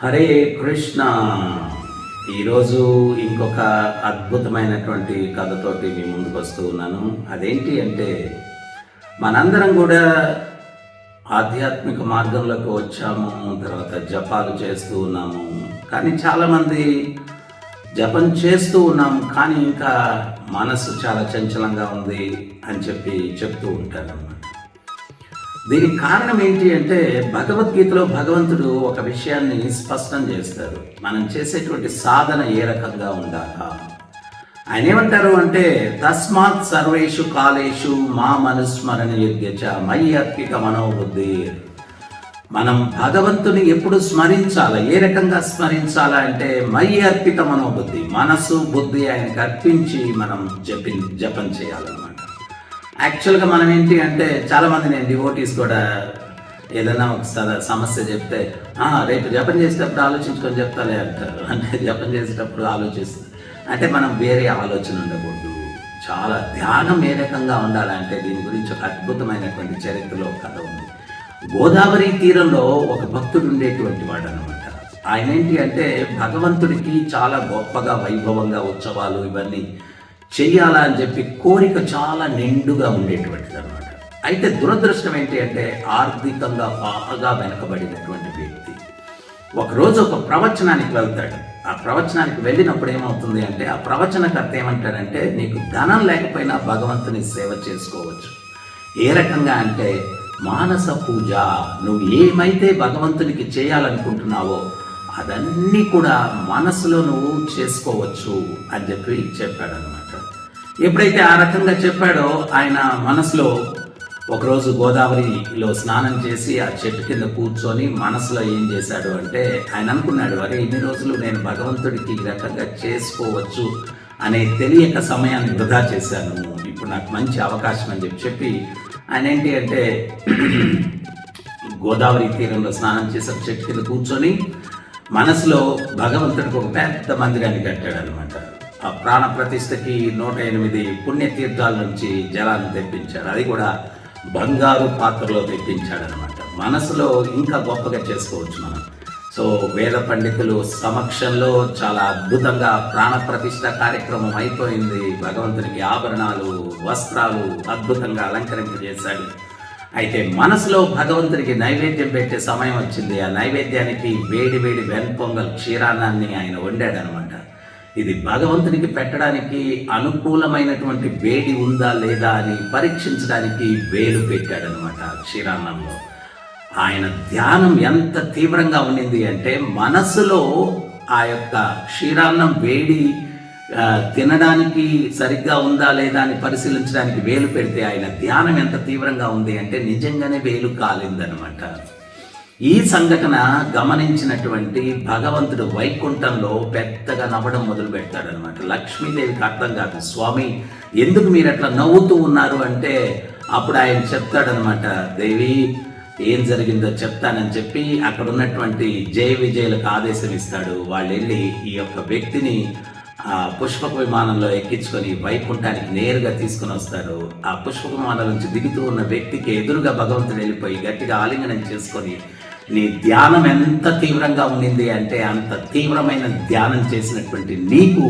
హరే కృష్ణ. ఈరోజు ఇంకొక అద్భుతమైనటువంటి కథతోటి మీ ముందుకు వస్తూ ఉన్నాను. అదేంటి అంటే, మనందరం కూడా ఆధ్యాత్మిక మార్గంలోకి వచ్చాము, తర్వాత జపాలు చేస్తూ ఉన్నాము. కానీ చాలామంది జపం చేస్తూ ఉన్నాము, కానీ ఇంకా మనసు చాలా చంచలంగా ఉంది అని చెప్తూ ఉంటారు. దీనికి కారణం ఏంటి అంటే, భగవద్గీతలో భగవంతుడు ఒక విషయాన్ని స్పష్టం చేస్తారు. మనం చేసేటువంటి సాధన ఏ రకంగా ఉండాలా. ఆయన ఏమంటారు అంటే, తస్మాత్ సర్వేషు కాలేషు మా మనుస్మరణ యుధ్యచ మయి అర్పిత మనోబుద్ధి. మనం భగవంతుని ఎప్పుడు స్మరించాలా, ఏ రకంగా స్మరించాలా అంటే, మయి అర్పిత మనోబుద్ధి, మనసు బుద్ధి ఆయనకు అర్పించి మనం జపం చేయాలన్నమాట. యాక్చువల్గా మనం ఏంటి అంటే, చాలామంది నేను డివోటీస్ కూడా ఏదైనా ఒక సమస్య చెప్తే, రేపు జపం చేసేటప్పుడు ఆలోచించుకొని చెప్తాలే అంటారు. అంటే జపం చేసేటప్పుడు ఆలోచిస్తుంది అంటే మనం వేరే ఆలోచన ఉండకూడదు. చాలా ధ్యానం ఏ రకంగా ఉండాలంటే, దీని గురించి ఒక అద్భుతమైనటువంటి చరిత్రలో కథ ఉంది. గోదావరి తీరంలో ఒక భక్తుడు ఉండేటువంటి వాడు అనమాట. ఆయన ఏంటి అంటే, భగవంతుడికి చాలా గొప్పగా వైభవంగా ఉత్సవాలు ఇవన్నీ చెయ్యాలా అని చెప్పి కోరిక చాలా నిండుగా ఉండేటువంటిది అనమాట. అయితే దురదృష్టం ఏంటి అంటే, ఆర్థికంగా బాగా వెనకబడినటువంటి వ్యక్తి ఒకరోజు ఒక ప్రవచనానికి వెళ్తాడు. ఆ ప్రవచనానికి వెళ్ళినప్పుడు ఏమవుతుంది అంటే, ఆ ప్రవచనకర్త ఏమంటాడంటే, నీకు ధనం లేకపోయినా భగవంతుని సేవ చేసుకోవచ్చు. ఏ రకంగా అంటే, మానస పూజ, నువ్వు ఏమైతే భగవంతునికి చేయాలనుకుంటున్నావో అదన్నీ కూడా మనసులో నువ్వు చేసుకోవచ్చు అని చెప్పాడనమాట. ఎప్పుడైతే ఆ రకంగా చెప్పాడో, ఆయన మనసులో ఒకరోజు గోదావరిలో స్నానం చేసి ఆ చెట్టు కింద కూర్చొని మనసులో ఏం చేశాడు అంటే, ఆయన అనుకున్నాడు, అరే ఇన్ని రోజులు నేను భగవంతుడికి ఈ రకంగా చేసుకోవచ్చు అనే తెలియక సమయాన్ని వృధా చేశాను, ఇప్పుడు నాకు మంచి అవకాశం అని చెప్పి ఆయన ఏంటి అంటే, గోదావరి తీరంలో స్నానం చేసి చెట్టు కింద కూర్చొని మనసులో భగవంతుడికి ఒక పెద్ద మందిరాన్ని కట్టాడు అనమాట. ఆ ప్రాణ ప్రతిష్టకి 108 పుణ్యతీర్థాల నుంచి జలాన్ని తెప్పించాడు. అది కూడా బంగారు పాత్రలో తెప్పించాడనమాట. మనసులో ఇంకా గొప్పగా చేసుకోవచ్చు మనం. సో వేద పండితులు సమక్షంలో చాలా అద్భుతంగా ప్రాణ ప్రతిష్ట కార్యక్రమం అయిపోయింది. భగవంతునికి ఆభరణాలు, వస్త్రాలు అద్భుతంగా అలంకరింపజేశాడు. అయితే మనసులో భగవంతుడికి నైవేద్యం పెట్టే సమయం వచ్చింది. ఆ నైవేద్యానికి వేడి వేడి వెన్పొంగల్ క్షీరాన్నాన్ని ఆయన వండాడనమాట. ఇది భగవంతునికి పెట్టడానికి అనుకూలమైనటువంటి వేడి ఉందా లేదా అని పరీక్షించడానికి వేలు పెట్టాడనమాట క్షీరాన్నంలో. ఆయన ధ్యానం ఎంత తీవ్రంగా ఉండింది అంటే, మనసులో ఆ యొక్క క్షీరాన్నం వేడి తినడానికి సరిగ్గా ఉందా లేదా అని పరిశీలించడానికి వేలు పెడితే ఆయన ధ్యానం ఎంత తీవ్రంగా ఉంది అంటే, నిజంగానే వేలు కాలిందనమాట. ఈ సంఘటన గమనించినటువంటి భగవంతుడు వైకుంఠంలో పెద్దగా నవ్వడం మొదలు పెడతాడనమాట. లక్ష్మీదేవికి అర్థం కాదు, స్వామి ఎందుకు మీరు అట్లా నవ్వుతూ ఉన్నారు అంటే, అప్పుడు ఆయన చెప్తాడనమాట, దేవి ఏం జరిగిందో చెప్తానని చెప్పి అక్కడ ఉన్నటువంటి జయ విజయులకు ఆదేశం ఇస్తాడు. వాళ్ళు వెళ్ళి ఈ యొక్క వ్యక్తిని పుష్పక విమానంలో ఎక్కించుకొని వైకుంఠానికి నేరుగా తీసుకుని వస్తారు. ఆ పుష్పక విమానం నుంచి దిగుతూ ఉన్న వ్యక్తికి ఎదురుగా భగవంతుడు వెళ్ళిపోయి గట్టిగా ఆలింగనం చేసుకొని, నీ ధ్యానం ఎంత తీవ్రంగా ఉండింది అంటే, అంత తీవ్రమైన ధ్యానం చేసినటువంటి నీకు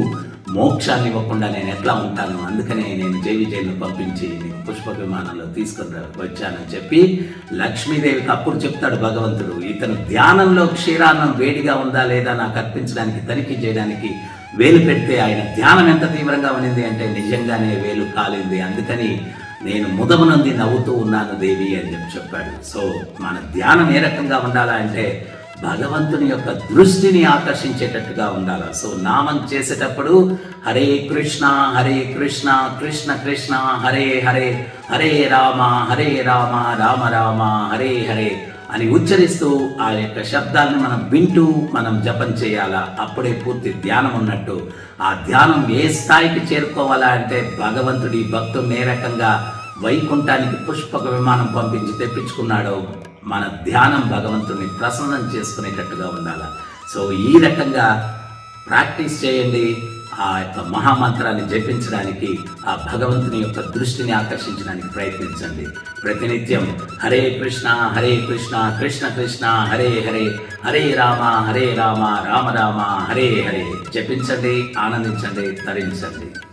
మోక్షాన్ని ఇవ్వకుండా నేను ఎట్లా ఉంటాను, అందుకనే నేను జయ విజయను పంపించి నేను పుష్పక విమానంలో తీసుకొని వచ్చానని చెప్పి లక్ష్మీదేవికి అప్పుడు చెప్తాడు భగవంతుడు, ఇతను ధ్యానంలో క్షీరాన్నం వేడిగా ఉందా లేదా నాకు అర్పించడానికి తనిఖీ చేయడానికి వేలు పెడితే ఆయన ధ్యానం ఎంత తీవ్రంగా ఉన్నింది అంటే, నిజంగానే వేలు కాలింది, అందుకని నేను ముదమునంది నవ్వుతూ ఉన్నాను దేవి అని చెప్పాడు. సో మన ధ్యానం ఏ రకంగా ఉండాలా అంటే, భగవంతుని యొక్క దృష్టిని ఆకర్షించేటట్టుగా ఉండాలి. సో నామం చేసేటప్పుడు హరే కృష్ణ కృష్ణ కృష్ణ హరే హరే, హరే రామ రామ రామ హరే హరే అని ఉచ్చరిస్తూ ఆ యొక్క శబ్దాన్ని మనం వింటూ మనం జపం చేయాలా. అప్పుడే పూర్తి ధ్యానం ఉన్నట్టు. ఆ ధ్యానం ఏ స్థాయికి చేరుకోవాలా అంటే, భగవంతుడి భక్తుని ఏ రకంగా వైకుంఠానికి పుష్పక విమానం పంపించి తెప్పించుకున్నాడో, మన ధ్యానం భగవంతుడిని ప్రసన్నం చేసుకునేటట్టుగా ఉండాలి. సో ఈ రకంగా ప్రాక్టీస్ చేయండి. ఆ యొక్క మహామంత్రాన్ని జపించడానికి, ఆ భగవంతుని యొక్క దృష్టిని ఆకర్షించడానికి ప్రయత్నించండి. ప్రతినిత్యం హరే కృష్ణ కృష్ణ కృష్ణ హరే హరే, హరే రామ రామ రామ హరే హరే జపించండి, ఆనందించండి, తరించండి.